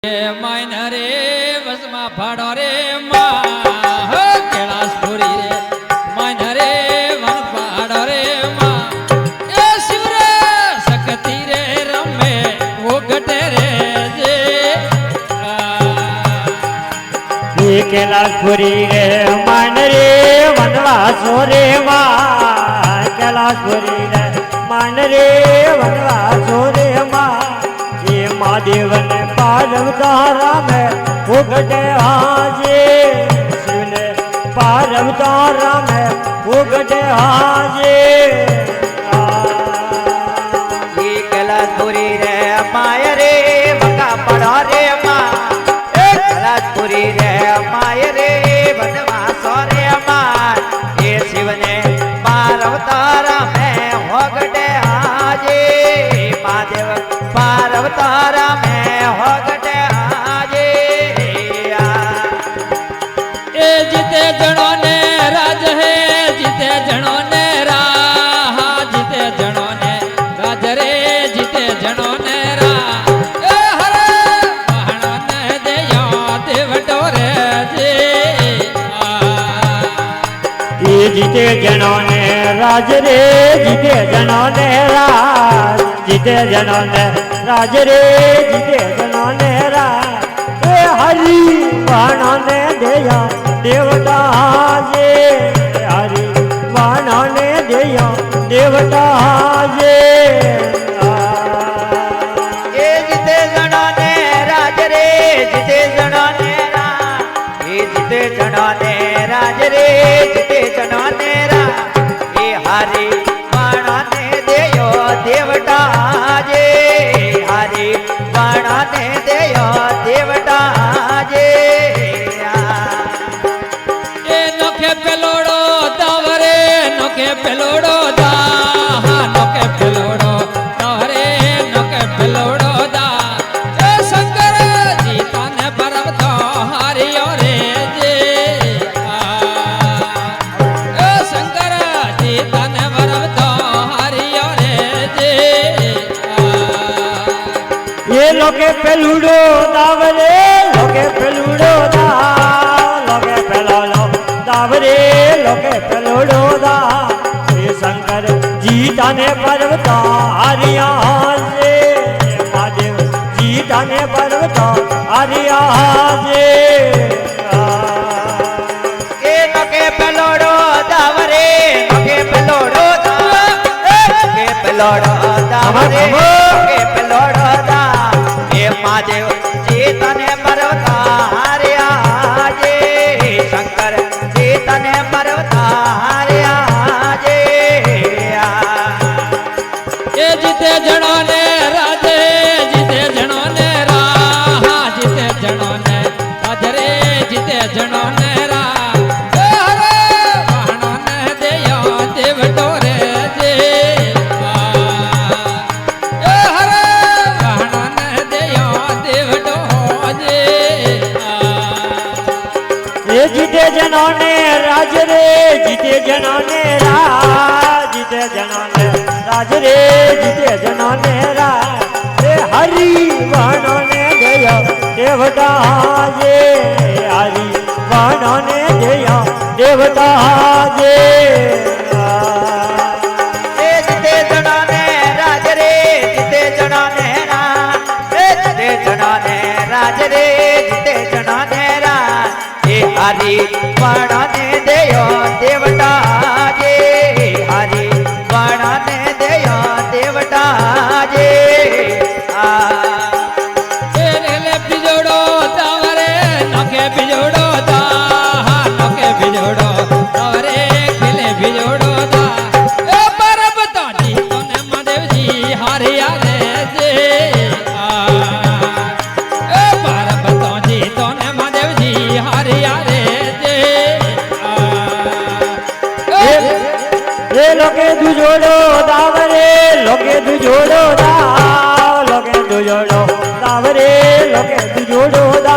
मायना रे वसमा फाड़ो रे माँ कैलाशपुरी रे मायना रे वन फाड़ो रे माँ ये शिवर सकती रे रमे वो घटे रे जे ये कैलाशपुरी रे मान रे वनवासो रे माँ कैलाशपुरी रे मान रे वनवासो रे माँ ये महादेव ने पार्वतारा में उगटे हाजे शिव ने पार्वतारा में उगटे हाजे ये कैलाशपुरी रे माया रे बका पड़ा रे माँ कैलाशपुरी रे माया रे बनवासो रे माँ ये शिव ने पार्वतारा में उगटे हाजे महादेव पार्वतारा में उगटे हाजे ए जीते जणों ने राज है जीते जणों ने राह जीते जणों ने राज रे जीते जणों ने राह ए हरे पहाड़ों ने दे याद वटोरे जे ये जीते जनों ने राज रे जीते जनों ने राज जीते जनों ने राज रे जीते जनों ने राज ए हरि वाणों ने दिया देवता जे हरि वाणों ने दिया देवता जे ये जीते जणों ने राज रे जीते जणों ने राज ये जीते जणों ने राज रे जीते जणों ने राज ये हरि वाणा ने देयो देवता जे हरि वाणा ने देयो देवता जे ए नोके पेलोड़ो दावरे नोके पेलोड़ो दा नोके पेलोड़ो दावरे नोके पेलोड़ो दा ए शंकर जी तने पर्वत हरियो रे जे ए शंकर जी तने पर्वत हरियो रे जे ये लोके पेलुड़ो दावरे लोके पेलुड़ो दा लोके पेलोलो दावरे लोके पेलुड़ो दा ये शंकर जीता ने पर्वता हरिया से महादेव जीता ने पर्वता हरिया से ए नके पेलोड़ो दावरे नके पेलोड़ो दा नके पेलोड़ो दावरे नके पेलोड़ो दा ए महादेव जीतने पर्वता हरिया जे शंकर जीतने पर्वता हरिया जे ए जीते जणों ने राजे जीते जणों ने राह जीते जणों ने राज रे जीते जणों ने राह ए हरे वाहणों ने देयो देवटो रे जे ए हरे वाहणों ने देयो देवटो जे ये जीते जनों ने राज रे जीते जनों ने राज जीते जनों ने राज रे जीते जनों ने राज रे हरि वाणों ने दिया देवता जे हरि वाणों ने दिया देवता जे ए जीते जणों ने राज रे जीते जणों ने राज ए जीते जणों ने राज रे जीते जणों ने राज ए हरि वाणा ने देयो देवता जे हरि वाणा ने देयो देवता जे ए रेले बिजोड़ो दावरे नके बिजोड़ो दा नके बिजोड़ो दावरे खेले बिजोड़ो दा ए पर्वता जी तोने महादेव जी हरिया रे जे ए पर्वता जी तोने महादेव जी हरिया रे जे ये लोके दुजोड़ो दावरे लोके दुजोड़ो दा लोके दुजोड़ो दावरे लोके दुजोड़ो दा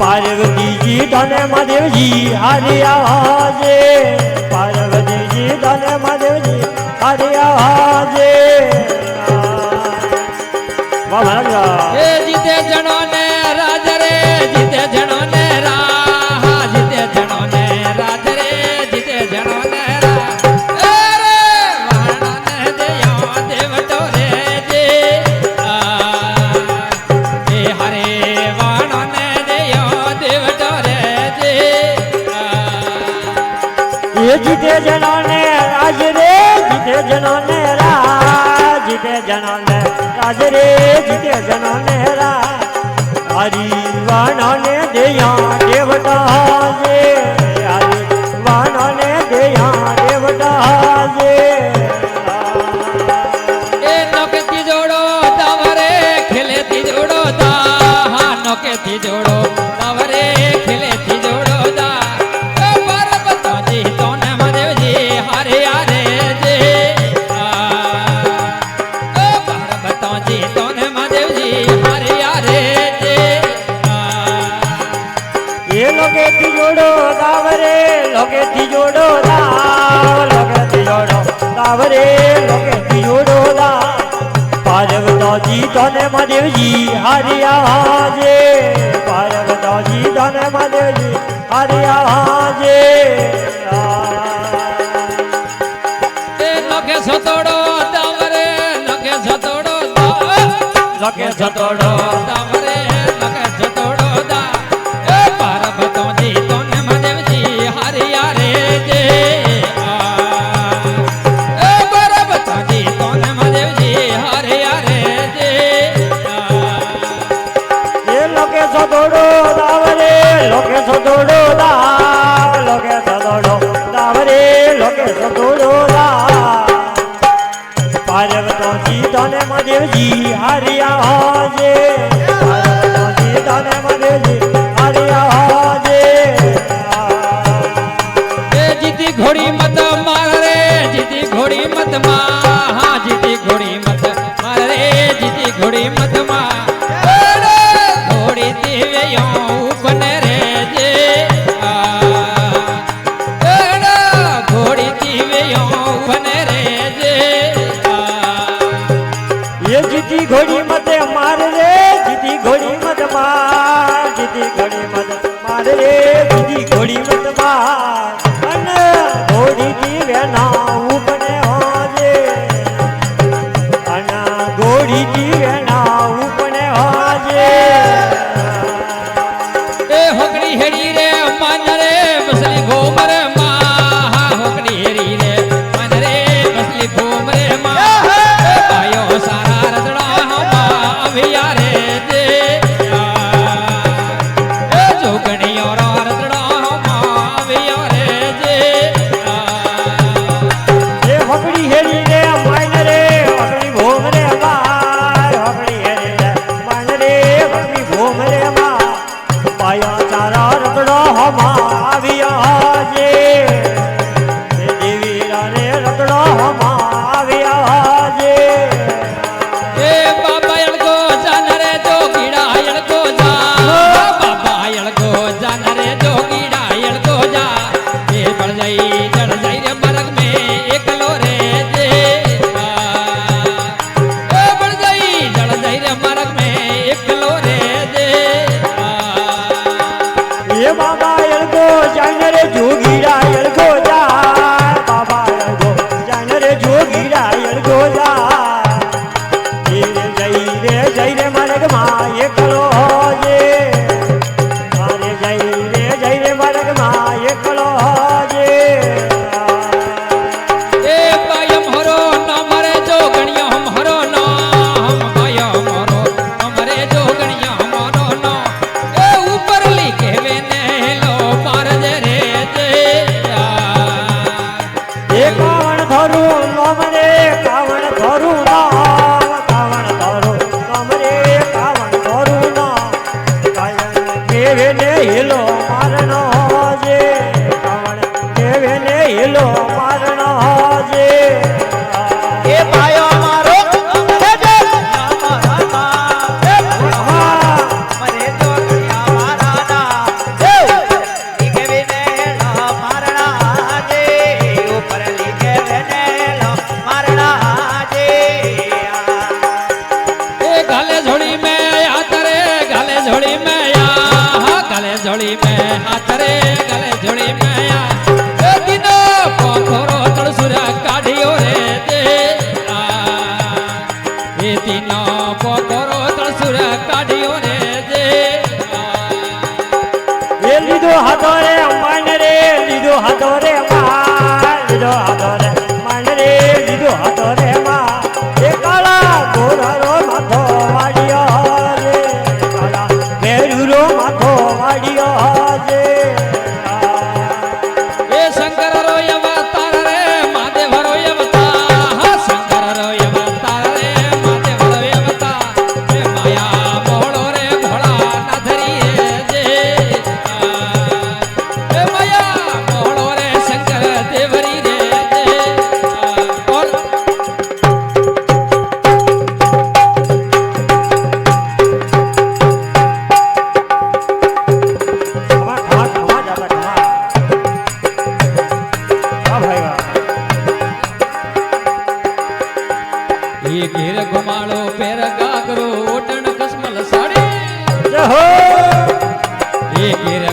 पार्वती जी धने महादेव जी हरिया जे पार्वती जी धने महादेव जी हरिया जे वाह महाराज ए जीते जणों ने રાજ રે જીતે જનો ને રાજ હરી વાણો ને દેયા દેવતા જે હરી વાણો ને દેયા દેવતા જે એ નોકેથી જોડો તાવરે ખેલેથી જોડો તા હા નોકેથી જોડો તાવરે ખેલેથી જોડો તા એ પાર્વતીજી તોને મહાદેવજી હારે હારે જે એ પાર્વતીજી તોને મહાદેવજી હારે હારે જે એ લોકેથી જોડો દાવરે લોકેથી જોડો દાવ લોકેથી જોડો દાવરે લોકેથી જોડો દાવ પાર્વતીજી તને મહાદેવજી હરિયા જે પાર્વતીજી તને મહાદેવજી હરિયા જે એ નોકે સતોડો તાવરે નોકે સતોડો લોકે સતોડો તાવરે નોકે સતોડો દા એ પાર્વતીજી તોને મહાદેવજી હારે હારે જે એ પાર્વતીજી તોને મહાદેવજી હારે હારે જે એ લોકે સતોડો દાવરે લોકે સતોડો દાવ લોકે સતોડો દાવરે લોકે સતોડો દાવ પાર્વતીજી તને મહાદેવજી હરિયા જે પાર્વતીજી તને મહાદેવજી હરિયા જે એ જીતી ઘોડી મત માર રે જીતી ઘોડી મત માર હા જીતી ઘોડી મત માર રે જીતી ઘોડી મત માર ઘોડી દેવ્યો ઉપને રે જે ઘોડી દેવ્યો ઉપને રે જે એ જીતી ઘોડી મતે માર રે જીતી ઘોડી મત માર જીતી ઘોડી મત માર રે જીતી ઘોડી મત માર અને ઘોડી જી વેના ઉપને હોજે અને ઘોડી જી વેના ઉપને હોજે એ હોકડી હેડી રે માન રે બસલી ઘોમર માં હા હોકડી હેડી રે માન રે બસલી ઘોમરે માં એ પાયો સારા રતડા હમા અભિયા રે જે એ જોગણીઓ રો રતડા હમા અભિયા રે જે એ હોકડી હેરી રે માન રે હોકડી ભોમ રે માર હોકડી હેરી રે માન રે હોકડી ભોમ રે માર પાયા ચારા રતડો હમા આવ્યા જે એ દેવી રાને રતડો હમા આવ્યા જે એ બાબા અળગો જાન રે જોગીડા અળગો જા બાબા અળગો જાન રે જોગીડા અળગો જા એ બળ જઈ રે મરગ મે એકલો રે જે એ બળ જઈ રે મરગ મે એકલો રે જે એ બાબા અળગો જાન રે જોગીરા અળગો જા બાબા અળગો જાન રે જોગીરા અળગો જા જઈ રે મરગ માં એકલો જે મારે જઈ રે મરગ માં એકલો જે એ પાયમ હરો નામ રે જોગણિયો હમ હરો નામ પાયમ હરો નામ રે જોગણિયો હમરો નો એ ઉપર લીખે ને લો માર જે રે જે એ કાવણ ધરું નામ રે કાવણ ધરું નામ કાવણ ધરું નામ રે કાવણ ધરું નામ કાયણ કેવે ને હિલો મારનો જે કાવણ કેવે ને હિલો મારનો જે એ પાયો મારો હે જે મારા ના એ મને તો કરિયા મારા ના એ લીખે વિને લો મારણા જે ઉપર લીખે વિને લો મારણા જે એ ગાલે ઝોડી મે હાથ રે ગાલે ઝોડી મે હા ગાલે ઝોડી મે હાથ રે ગાલે ઝોડી મે એ દિનો પોખરો તળસુરા કાઢ્યો રે તે એ દિનો પોખરો તળસુરા કાઢ્યો રે તે એ લીધો હાથો રે માન રે લીધો હાથો રે માન લીધો હાથો રે માન રે લીધો હાથો રે માન એ કાળા ગોરારો માથો એ ઘેર ઘુમાડો પેર ગાગરો ઓટણ કસમલ સાડી જય હો એ ઘેર